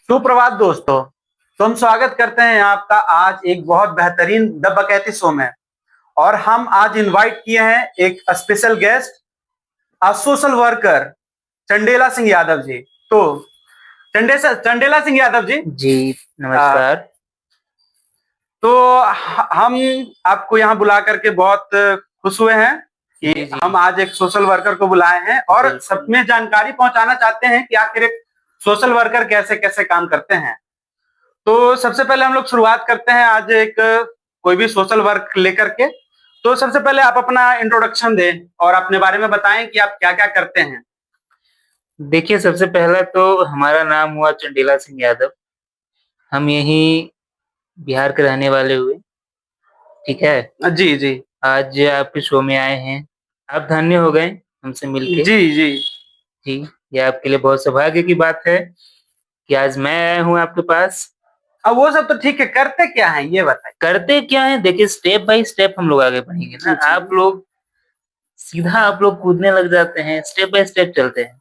सुप्रभात दोस्तों। तो हम स्वागत करते हैं आपका आज एक बहुत बेहतरीन द बकैती शो में। और हम आज इनवाइट किए हैं एक special guest, social worker Chandela Singh Yadav ji. तो चंडेला सिंह यादव जी, जी नमस्कार। तो हम आपको यहाँ बुला करके बहुत खुश हुए हैं कि जी जी हम आज एक सोशल वर्कर को बुलाए हैं और सब बिल्कुल। में जानकारी पहुंचाना चाहते हैं कि आखिर एक सोशल वर्कर कैसे कैसे काम करते हैं। तो सबसे पहले हम लोग शुरुआत करते हैं आज एक कोई भी सोशल वर्क लेकर के। तो सबसे पहले आप अपना इंट्रोडक्शन दें और अपने बारे में बताएं कि आप क्या क्या करते हैं। देखिए, सबसे पहला तो हमारा नाम हुआ चंडेला सिंह यादव। हम यहीं बिहार के रहने वाले हुए। ठीक है। जी जी। आज आपके शो में आए हैं। आप धन्य हो गए हमसे मिलके। जी जी। जी। ये आपके लिए बहुत सौभाग्य की बात है कि आज मैं आया हूँ आपके पास। अब वो सब तो ठीक है, करते क्या है ये बताइए। करते क्या है, देखिए स्टेप बाय स्टेप हम लोग आगे बढ़ेंगे ना। जी जी। आप लोग कूदने लग जाते हैं, स्टेप बाय स्टेप चलते हैं।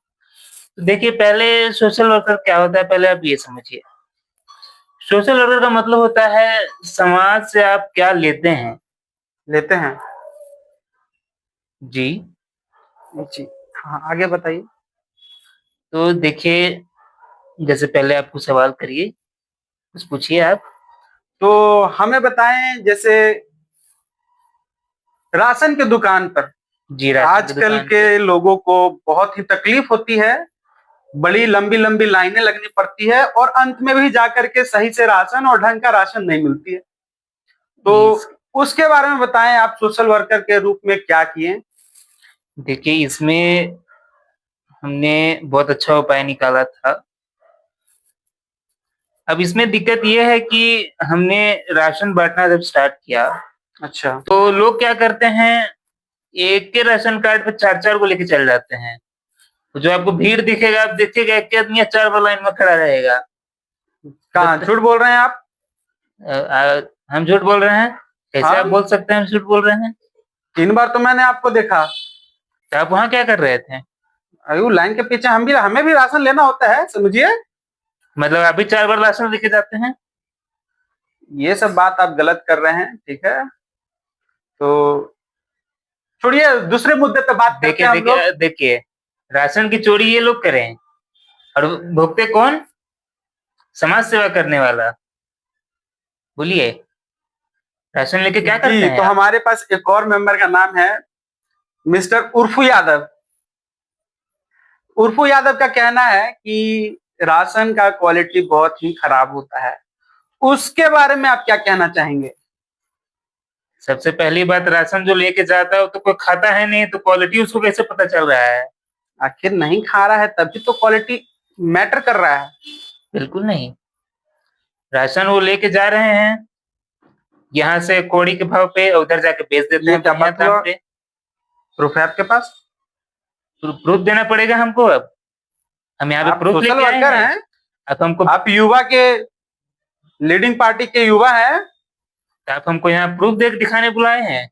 तो देखिए, पहले सोशल वर्कर क्या होता है, पहले आप ये समझिए। सोशल वर्कर का मतलब होता है समाज से आप क्या लेते हैं। लेते हैं। जी। जी। हाँ, आगे बताइए। तो देखिए, जैसे पहले आप कुछ सवाल करिए, कुछ पूछिए आप। तो हमें बताएं, जैसे राशन की दुकान पर जी, राशन की आजकल दुकान के पे। लोगों को बहुत ही तकलीफ होती है। बड़ी लंबी लंबी लाइनें लगनी पड़ती है और अंत में भी जाकर के सही से राशन और ढंग का राशन नहीं मिलती है। तो इस उसके बारे में बताएं, आप सोशल वर्कर के रूप में क्या किए। देखिए, इसमें हमने बहुत अच्छा उपाय निकाला था। अब इसमें दिक्कत ये है कि हमने राशन बांटना जब स्टार्ट किया अच्छा। तो लोग क्या करते हैं, एक के राशन कार्ड पे चार चार को लेके चल जाते हैं। तो जो आपको भीड़ दिखेगा, आप देखिएगा एक के आदमी चार बार लाइन में खड़ा रहेगा। कहाँ जब झूठ बोल रहे हैं आप। हम झूठ बोल रहे हैं? कैसे आप हाँ, बोल सकते हैं हम झूठ बोल रहे हैं? 3 बार तो मैंने आपको देखा। तो आप वहाँ क्या कर रहे थे? अरे वो लाइन के पीछे हमें भी राशन लेना होता है, समझिए। मतलब आप भी चार बार राशन लेके जाते हैं? ये सब बात आप गलत कर रहे हैं, ठीक है। तो छोड़िए, दूसरे मुद्दे पे बात करते देखिए हैं हम लोग। देखिए देखिए, राशन की चोरी ये लोग करें और भुगते कौन? समाज सेवा करने वाला। बोलिए, राशन लेके क्या करते जी, हैं तो आप? हमारे पास एक और मेंबर का नाम है मिस्टर उर्फू यादव। उर्फू यादव का कहना है कि राशन का क्वालिटी बहुत ही खराब होता है। उसके बारे में आप क्या कहना चाहेंगे। सबसे पहली बात, राशन जो लेके जाता है वो तो कोई खाता है नहीं, तो क्वालिटी उसको कैसे पता चल रहा है? आखिर नहीं खा रहा है तभी तो क्वालिटी मैटर कर रहा है। बिल्कुल नहीं। राशन वो लेके जा रहे हैं यहाँ से कौड़ी के भाव पे, उधर जाके बेच देते ये हैं क्या बढ़िया बात दाम हुआ। पे। प्रूफ है आपके पास। प्रूफ देना पड़ेगा हमको। अब हम यहाँ पे आप प्रूफ सोशल लेके आए वर्कर हैं। हैं। अब हमको आप युवा के लीडिंग पार्टी के युवा हैं। आप हमको यहाँ प्रूफ दे दिखाने बुलाए हैं।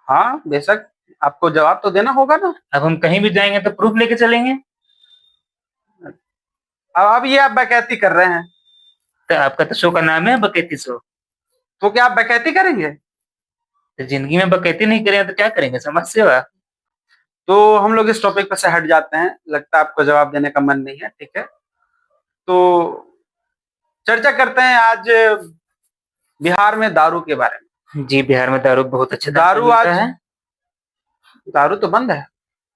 हाँ बेशक, आपको जवाब तो देना होगा ना। अब हम कहीं भी जाएंगे तो प्रूफ लेके चलेंगे। अब ये आप डकैती कर रहे हैं। तो आपका तो शो का नाम है बकैती शो। तो क्या आप डकैती करेंगे। तो जिंदगी में बकैती नहीं करें तो क्या करेंगे, समाज सेवा। तो हम लोग इस टॉपिक पर से हट जाते हैं, लगता है आपको जवाब देने का मन नहीं है, ठीक है। तो चर्चा करते हैं आज बिहार में दारू के बारे जी, बिहार में दारू बहुत अच्छे में। दाम पे दारू मिलता आज, है। दारू तो बंद है।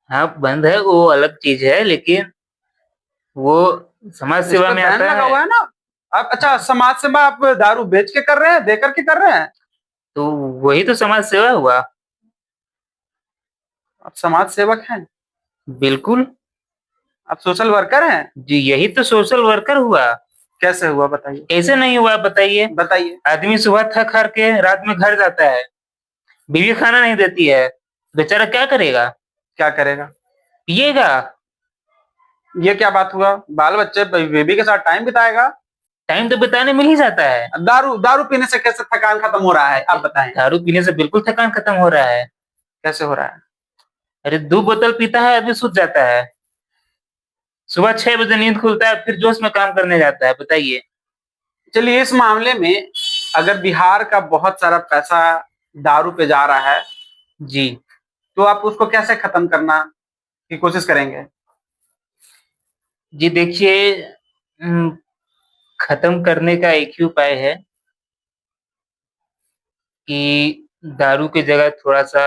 हाँ, बंद है वो अलग चीज है, लेकिन वो समाज इस सेवा पे में बैन आता लगा है। हुआ है ना। आप अच्छा, समाज सेवा आप दारू बेच के कर रहे हैं, दे करके कर रहे हैं। तो वही तो समाज सेवा हुआ। आप समाज सेवक हैं। बिल्कुल। आप सोशल वर्कर हैं। जी, यही तो सोशल वर्कर हुआ। कैसे हुआ बताइए। कैसे नहीं हुआ बताइए? बताइए। आदमी सुबह थक हार के रात में घर जाता है, बीवी खाना नहीं देती है, बेचारा क्या करेगा? क्या करेगा। पिएगा। ये क्या बात हुआ, बाल बच्चे बेबी के साथ टाइम बिताएगा। टाइम तो बिताने मिल ही जाता है। दारू दारू पीने से कैसे थकान खत्म हो रहा है, आप बताएं। दारू पीने से बिल्कुल थकान खत्म हो रहा है। कैसे हो रहा है। अरे 2 बोतल पीता है आदमी सूझ जाता है। सुबह 6 बजे नींद खुलता है, फिर जोश में काम करने जाता है, बताइए। चलिए, इस मामले में अगर बिहार का बहुत सारा पैसा दारू पे जा रहा है, जी। तो आप उसको कैसे खत्म करना की कोशिश करेंगे? जी देखिए, खत्म करने का एक ही उपाय है कि दारू की जगह थोड़ा-सा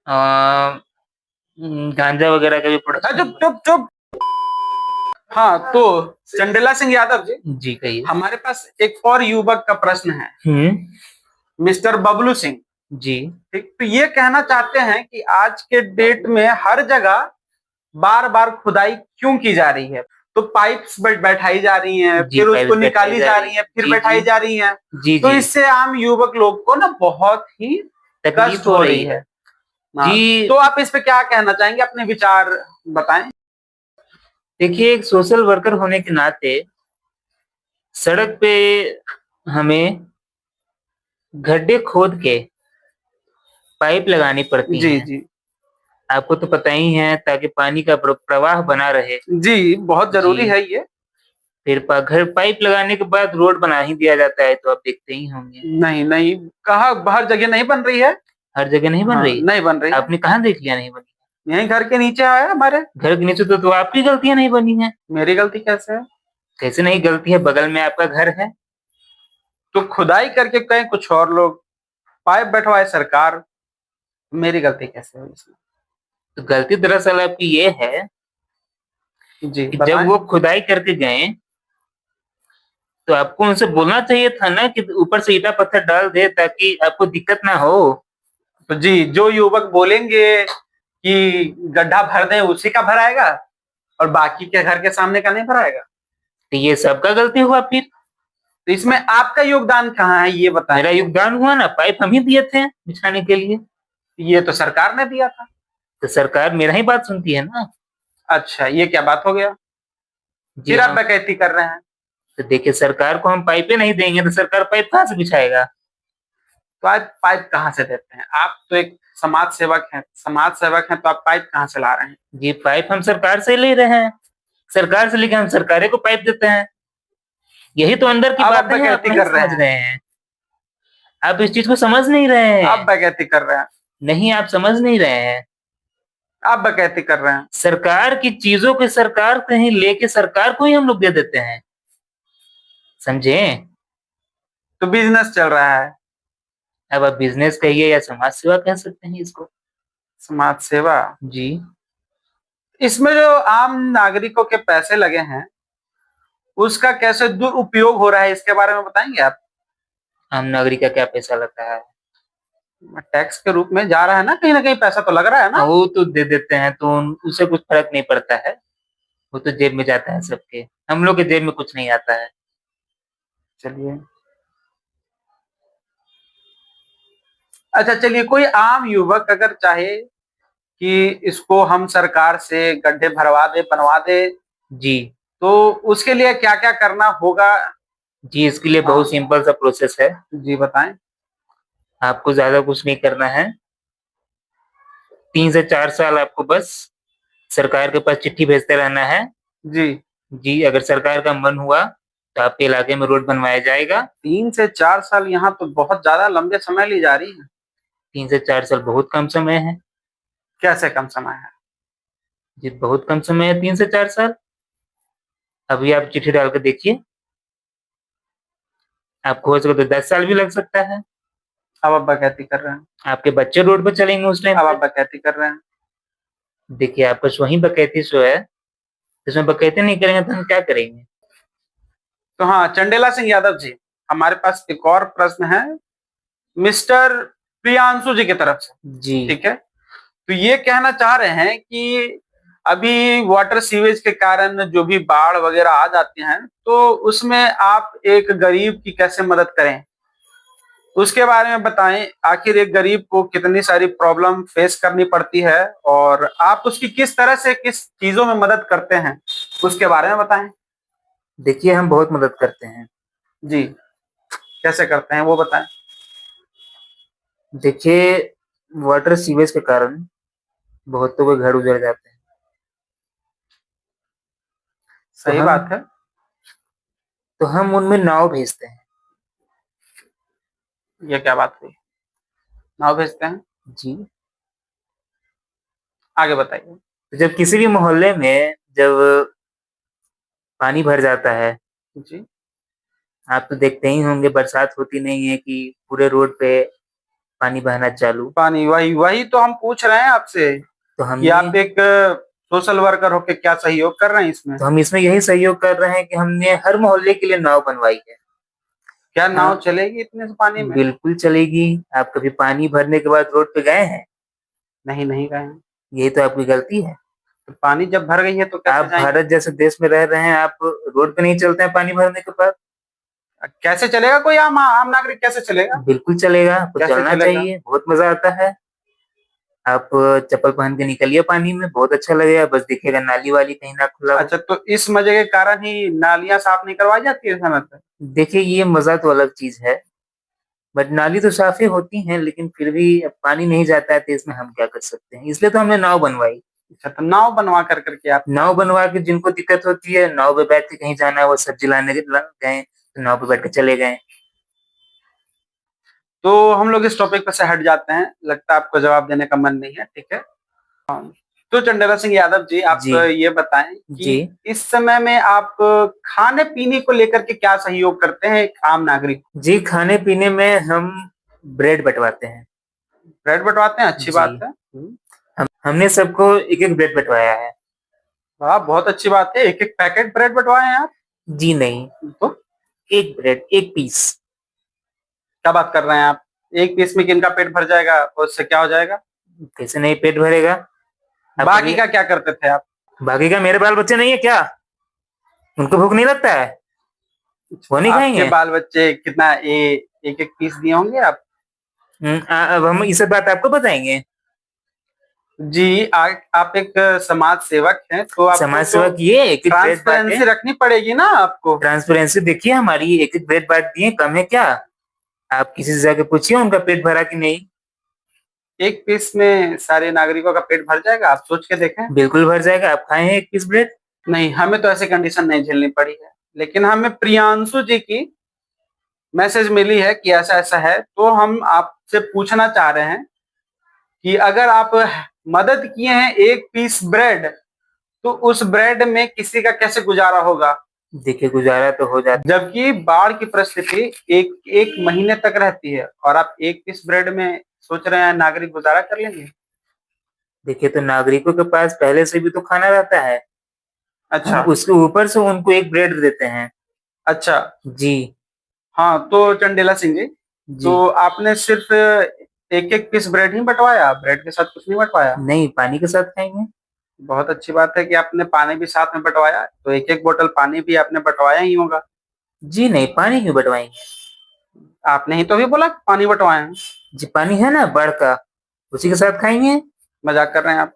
अ, गांजा वगैरह का भी चुप प्रोडक्शन। चुप चुप। हाँ, तो चंडेला सिंह यादव जी, जी कहिए। हमारे पास एक और युवक का प्रश्न है, हुँ। मिस्टर बबलू सिंह। जी। ठीक, तो ये कहना चाहते हैं कि आज के डेट में हर जगह बार बार खुदाई क्यों की जा रही है? तो पाइप्स बैठाई जा रही हैं, जी, फिर उसको पाइल्स बैठाई निकाली जा जा रही रही हैं, है। फिर जी, बैठाई जी। जा रही हैं। जी, तो जी। इससे आम युवक लोग को ना बहुत ही तकलीफ कष्ट हो हो रही रही है। है। हाँ, जी, तो आप इस पे क्या कहना चाहेंगे? अपने विचार बताएं। देखिए एक सोशल वर्कर होने के नाते सड़क पे हमें गड्ढे खोद के पाइप लगानी पड़ती जी हैं। जी आपको तो पता ही है, ताकि पानी का प्रवाह बना रहे। जी, बहुत जी। जरूरी है ये। फिर घर पाइप लगाने के बाद रोड बना ही दिया जाता है, तो आप देखते ही होंगे। नहीं नहीं, कहा हर जगह नहीं बन रही है। हर जगह नहीं बन हाँ, रही। नहीं बन रही है। आपने कहाँ देख लिया नहीं बनी? यहीं घर के नीचे आया हमारे। घर के नीचे तो आपकी गलतियां नहीं बनी है। मेरी गलती कैसे है? कैसे नहीं गलती है, बगल में आपका घर है। तो खुदाई करके कहीं कुछ और लोग, पाइप बैठवाए सरकार, मेरी गलती कैसे हुई इसमें? तो गलती दरअसल आपकी ये है जी कि जब बताएं। वो खुदाई करके गए, तो आपको उनसे बोलना चाहिए था ना कि ऊपर से ईटा पत्थर डाल दे, ताकि आपको दिक्कत ना हो। तो जी, जो युवक बोलेंगे कि गड्ढा भर दें उसी का भराएगा, और बाकी के घर के सामने का नहीं भराएगा। तो ये सबका गलती हुआ फिर। तो इसमें आपका योगदान कहाँ है, ये मेरा बताएंगे? योगदान हुआ ना, पाइप हम ही दिए थे बिछाने के लिए। ये तो सरकार ने दिया था। तो सरकार मेरा ही बात सुनती है ना। अच्छा, ये क्या बात हो गया? जी फिर आप हाँ। डकैती कर रहे हैं। तो देखिए, सरकार को हम पाइपें नहीं देंगे तो सरकार पाइप कहाँ से बिछाएगा? तो आप पाइप कहाँ से देते हैं? आप तो एक समाज सेवक हैं, समाज सेवक हैं, तो आप पाइप कहाँ से ला रहे हैं? जी, पाइप हम सरकार से ले रहे हैं। सरकार से लेके हम सरकारे को पाइप देते हैं। यही तो अंदर की अब आप बातें हैं, आप डकैती नहीं कर रहे समझ हैं। रहे हैं। आप इस चीज को समझ नहीं रहे आप हैं। डकैती कर रहे हैं। नहीं, आप समझ नहीं रहे हैं। आप डकैती कर रहे हैं। सरकार की चीजों को सरकार कहीं लेके सरकार को ही हम लोग दे देते हैं, समझे? तो बिजनेस चल रहा है। अब आप बिजनेस कहिए या समाज सेवा कह सकते हैं इसको। समाज सेवा। जी। इसमें जो आम नागरिकों के पैसे लगे हैं, उसका कैसे दुरुपयोग हो रहा है, इसके बारे में बताएंगे आप? आम नागरिक का क्या पैसा लगता है? टैक्स के रूप में जा रहा है ना कहीं पैसा तो लग रहा है ना? वो तो दे देते हैं, तो उससे कुछ फर्क नहीं पड़ता है। वो तो जेब में जाता है सबके। हम लोग के जेब में कुछ नहीं आता है। चलिए, अच्छा चलिए, कोई आम युवक अगर चाहे कि इसको हम सरकार से गड्ढे भरवा दे, बनवा दे, जी। तो उसके लिए क्या क्या करना होगा? जी, इसके लिए बहुत हाँ, सिंपल सा प्रोसेस है। जी बताएं। आपको ज्यादा कुछ नहीं करना है। 3 से 4 साल आपको बस सरकार के पास चिट्ठी भेजते रहना है। जी, जी, अगर सरकार का मन हुआ तो आपके इलाके में रोड बनवाया जाएगा। 3 से 4 साल, यहाँ तो बहुत ज्यादा लंबे समय ली जा रही है। 3 से 4 साल बहुत कम समय है। कैसे कम समय है? जी, बहुत कम समय है 3 से 4 साल। अभी आप चिट्ठी डाल के देखिए, आपको हो सके तो 10 साल भी लग सकता है। अब आप डकैती कर रहे हैं। आपके बच्चे रोड पर चलेंगे उस टाइम अब पे। आप डकैती कर रहे हैं। देखिए, आपका वही बकैती सो है। इसमें बकैती नहीं करेंगे तो हम क्या करेंगे? तो हाँ, चंडेला सिंह यादव जी, हमारे पास एक और प्रश्न है मिस्टर प्रियांशु जी की तरफ से। जी। ठीक है, तो ये कहना चाह रहे हैं कि अभी वाटर सीवेज के कारण जो भी बाढ़ वगैरह आ जाती हैं, तो उसमें आप एक गरीब की कैसे मदद करें, उसके बारे में बताएं। आखिर एक गरीब को कितनी सारी प्रॉब्लम फेस करनी पड़ती है, और आप उसकी किस तरह से किस चीजों में मदद करते हैं, उसके बारे में बताएं। देखिए, हम बहुत मदद करते हैं। जी, कैसे करते हैं वो बताएं। देखिए, वाटर सीवेज के कारण बहुतों के घर उजड़ जाते हैं। सही बात है। तो हम उनमें नाव भेजते हैं। ये क्या बात हुई? नाव भेजते हैं? जी। आगे बताइए। तो जब किसी भी मोहल्ले में जब पानी भर जाता है, जी। आप तो देखते ही होंगे, बरसात होती नहीं है कि पूरे रोड पे पानी बहना चालू। पानी, वही वही तो हम पूछ रहे हैं आपसे तो कि हमने आप एक सोशल वर्कर होके क्या सहयोग कर रहे हैं इसमें? तो हम इसमें यही सहयोग कर रहे हैं कि हमने हर मोहल्ले के लिए नाव बनवाई है। क्या हाँ, नाव चलेगी इतने से पानी में? बिल्कुल चलेगी। आप कभी पानी भरने के बाद रोड पे गए हैं? नहीं, नहीं गए हैं। यही तो आपकी गलती है। तो पानी जब भर गई है तो कैसे आप जाएंगे? भारत जैसे देश में रह रहे हैं, आप रोड पे नहीं चलते हैं पानी भरने के बाद? कैसे चलेगा? कोई आम आम नागरिक कैसे चलेगा? बिल्कुल चलेगा, आपको कैसे चलना चलेगा? चाहिए, बहुत मजा आता है। आप चप्पल पहन के निकलिए पानी में, बहुत अच्छा लगेगा। बस दिखेगा नाली वाली कहीं ना खुला हो। अच्छा, तो इस मजे के कारण ही नालियां साफ नहीं करवाई जाती है समय पे? देखिए, ये मजा तो अलग चीज है, बट नाली तो साफ ही होती है, लेकिन फिर भी अब पानी नहीं जाता है तो इसमें हम क्या कर सकते हैं। इसलिए तो हमने नाव बनवाई। अच्छा, तो नाव बनवा करके आप नाव बनवा के जिनको दिक्कत होती है, नाव पे बैठ के कहीं जाना है, वो सब्जी लाने गए तो नाव पे बैठ के चले गए। तो हम लोग इस टॉपिक पर से हट जाते हैं, लगता है आपको जवाब देने का मन नहीं है, ठीक है। तो चंडेला सिंह यादव जी, आप जी। ये बताएं जी। कि इस समय में आप खाने पीने को लेकर के क्या सहयोग करते हैं एक आम नागरिक? जी, खाने पीने में हम ब्रेड बंटवाते हैं। ब्रेड बंटवाते हैं, अच्छी जी। बात है। हमने सबको एक एक ब्रेड बंटवाया है। वाह, बहुत अच्छी बात है। एक एक पैकेट ब्रेड बंटवाए हैं आप? जी नहीं, तो एक ब्रेड, एक पीस। क्या बात कर रहे हैं आप? एक पीस में किनका पेट भर जाएगा और उससे क्या हो जाएगा? कैसे नहीं पेट भरेगा? आप बाकी कभी का क्या करते थे आप? बाकी का मेरे बाल बच्चे नहीं है क्या? उनको भूख नहीं लगता है? वो नहीं आपके खाएंगे? बाल बच्चे कितना एक एक पीस दिए होंगे आप? अब हम इस बात आपको बताएंगे? जी, आप एक समाज सेवक हैं, तो आपको समाज तो सेवा किए, एक एक ब्रेड बांटे। ट्रांसपेरेंसी रखनी पड़ेगी ना आपको। ट्रांसपेरेंसी देखिए हमारी, एक एक ब्रेड बांट दिए, कम है क्या? आप किसी से जाके पूछिए उनका पेट भरा कि नहीं। एक पीस में सारे नागरिकों का पेट भर जाएगा? आप सोच के देखें। बिल्कुल भर जाएगा। आप खाए हैं एक पीस ब्रेड? नहीं, हमें तो ऐसी कंडीशन नहीं झेलनी पड़ी है, लेकिन हमें प्रियांशु जी की मैसेज मिली है कि ऐसा ऐसा है, तो हम आपसे पूछना चाह रहे हैं कि अगर आप मदद किए हैं एक पीस ब्रेड, तो उस ब्रेड में किसी का कैसे गुजारा होगा? देखिए, गुजारा तो हो जाता। जबकि बाढ़ की परिस्थिति एक एक महीने तक रहती है और आप एक पीस ब्रेड में सोच रहे हैं नागरिक गुजारा कर लेंगे? देखिए, तो नागरिकों के पास पहले से भी तो खाना रहता है, हम अच्छा। उसके ऊपर से उनको एक ब्रेड देते हैं। अच्छा। जी। हाँ, तो चंडेला सिंह जी, जी। तो आपने सिर्फ एक एक पीस ब्रेड ही बंटवाया, ब्रेड के साथ कुछ नहीं बंटवाया? नहीं, पानी के साथ खाएंगे। बहुत अच्छी बात है कि आपने पानी भी साथ में बंटवाया, तो एक एक बोतल पानी भी आपने बंटवाया ही होगा। जी नहीं, पानी क्यों बंटवाएंगे? आपने ही तो अभी बोला कि पानी बंटवाए हैं। जी, पानी है ना बाढ़ का, उसी के साथ खाएंगे। मजाक कर रहे हैं आप?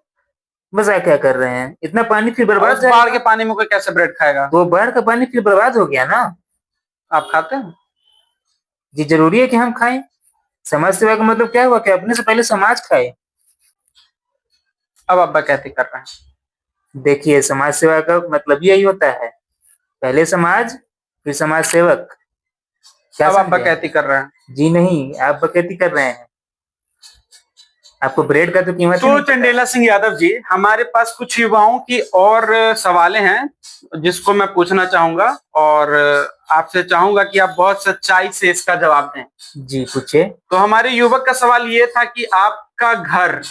मजाक क्या कर रहे हैं? इतना पानी फिर और बर्बाद उस बाढ़ के जाएगा। पानी में कोई कैसे ब्रेड खाएगा? वो बाढ़ का पानी फिर बर्बाद हो गया ना। आप खाते हैं? जी, जरूरी है कि हम खाएं। समाज सेवा का मतलब क्या हुआ कि अपने से पहले समाज खाए। अब आप बकैती कर रहे हैं। देखिए, समाज सेवा का मतलब यही होता है, पहले समाज फिर समाज सेवक। क्या अब आप समझे? बकैती कर रहे हैं। जी नहीं, आप बकैती कर रहे हैं। आपको ब्रेड का तो कीमत ही तो नहीं पता है। चंडेला सिंह यादव जी, हमारे पास कुछ युवाओं की और सवालें हैं जिसको मैं पूछना चाहूंगा, और आपसे चाहूंगा कि आप बहुत सच्चाई से इसका जवाब दें। जी, पूछे। तो हमारे युवक का सवाल ये था कि आपका घर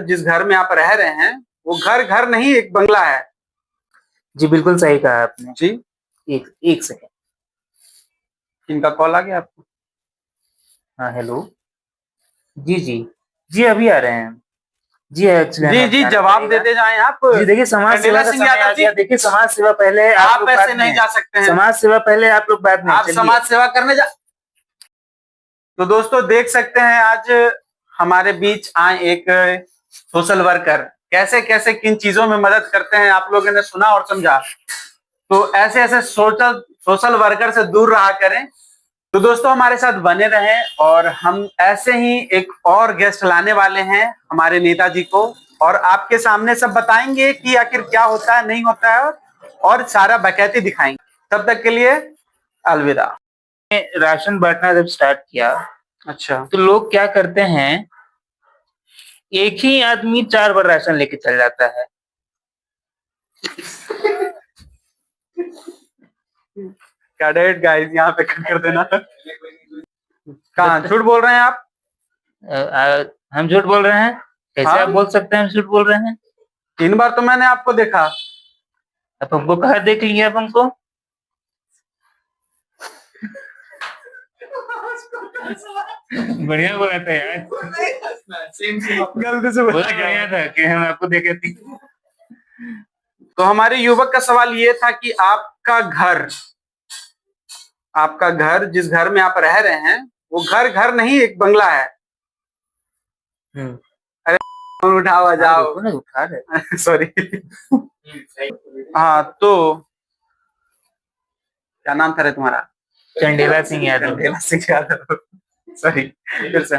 जिस घर में आप रह रहे हैं, वो घर घर नहीं, एक बंगला है। जी, बिल्कुल सही कहा आपने। जी। एक एक सेकेंड। किनका कॉल आ गया आपको? हाँ, हेलो। जी जी। जी, अभी आ रहे हैं। जी, एक्चुअली जी हमें जी, जाना जवाब पड़ेगा। देते जाएं आप। जी देखिए, समाज सेवा चंडेला का सिंह समय आ यादव जी, गया। देखिए, समाज सेवा पहले, आप आप लोग ऐसे बाद नहीं में। जा सकते हैं। समाज सेवा पहले, आप लोग बाद में, आप चलिए। समाज सेवा करने जा। तो दोस्तों, देख सकते हैं आज हमारे बीच आए एक सोशल वर्कर, कैसे कैसे किन चीजों में मदद करते हैं आप लोगों ने सुना और समझा। तो ऐसे ऐसे सोशल सोशल वर्कर से दूर रहा करें। तो दोस्तों, हमारे साथ बने रहें, और हम ऐसे ही एक और गेस्ट लाने वाले हैं हमारे नेताजी को, और आपके सामने सब बताएंगे कि आखिर क्या होता है नहीं होता है और सारा बकैती दिखाएंगे। तब तक के लिए अलविदा। राशन बांटना जब स्टार्ट किया अच्छा, तो लोग क्या करते हैं, एक ही आदमी 4 बार राशन लेके चल जाता है। कैडेट गाइस यहाँ पे कट कर देना। कहाँ झूठ बोल रहे हैं आप? हम झूठ बोल रहे हैं? कैसे हाँ? आप बोल सकते हैं हम झूठ बोल रहे हैं? 3 बार तो मैंने आपको देखा। अब हमको कहाँ देख लिया आप हमको? बढ़िया बोला था यार, गलती से बोला बढ़िया था कि हम आपको देखे थे। तो हमारे युवक का सवाल ये था कि आपका घर जिस घर में आप रह रहे हैं वो घर नहीं, एक बंगला है। अरे उठाओ जाओ ना उठा रहे। सॉरी। हाँ, तो क्या नाम था रे तुम्हारा? चंडेला सिंह यादव। चंदेला सिंह यादव। सॉरी, फिर से।